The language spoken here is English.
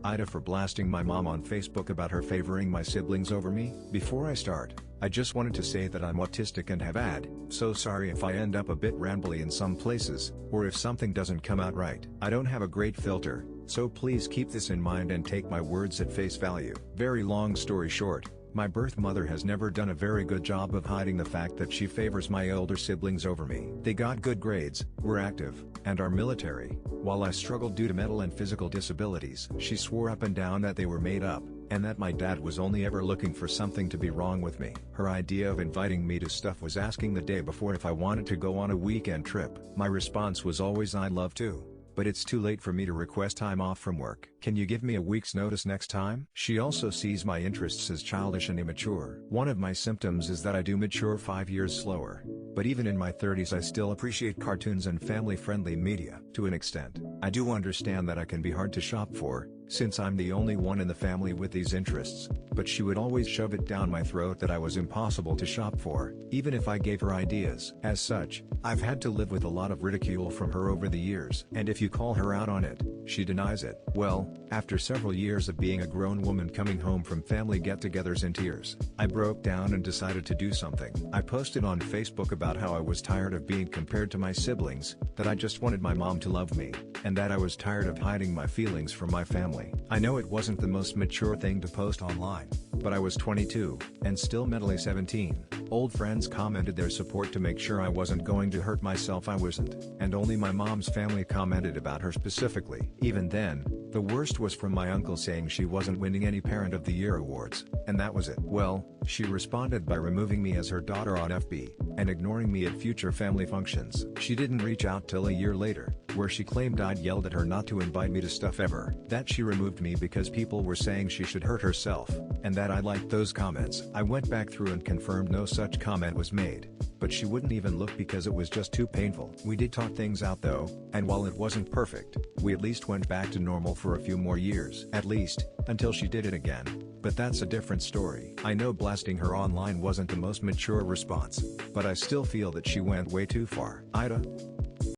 AITA for blasting my mom on Facebook about her favoring my siblings over me. Before I start, I just wanted to say that I'm autistic and have AD, so sorry if I end up a bit rambly in some places, or if something doesn't come out right. I don't have a great filter, so please keep this in mind and take my words at face value. Very long story short, my birth mother has never done a very good job of hiding the fact that she favors my older siblings over me. They got good grades, were active, and are military, while I struggled due to mental and physical disabilities. She swore up and down that they were made up, and that my dad was only ever looking for something to be wrong with me. Her idea of inviting me to stuff was asking the day before if I wanted to go on a weekend trip. My response was always I'd love to, but it's too late for me to request time off from work. Can you give me a week's notice next time? She also sees my interests as childish and immature. One of my symptoms is that I do mature 5 years slower, but even in my 30s I still appreciate cartoons and family-friendly media. To an extent, I do understand that I can be hard to shop for, since I'm the only one in the family with these interests, but she would always shove it down my throat that I was impossible to shop for, even if I gave her ideas. As such, I've had to live with a lot of ridicule from her over the years. And if you call her out on it, she denies it. Well, after several years of being a grown woman coming home from family get-togethers in tears, I broke down and decided to do something. I posted on Facebook about how I was tired of being compared to my siblings, that I just wanted my mom to love me, and that I was tired of hiding my feelings from my family. I know it wasn't the most mature thing to post online, but I was 22, and still mentally 17. Old friends commented their support to make sure I wasn't going to hurt myself. I wasn't. And only my mom's family commented about her specifically. Even then, the worst was from my uncle saying she wasn't winning any Parent of the Year awards, and that was it. Well, she responded by removing me as her daughter on FB, and ignoring me at future family functions. She didn't reach out till a year later, where she claimed I'd yelled at her not to invite me to stuff ever. That she removed me because people were saying she should hurt herself, and that I liked those comments. I went back through and confirmed no such comment was made, but she wouldn't even look because it was just too painful. We did talk things out though, and while it wasn't perfect, we at least went back to normal for a few more years. At least, until she did it again. But that's a different story. I know blasting her online wasn't the most mature response, but I still feel that she went way too far. AITA.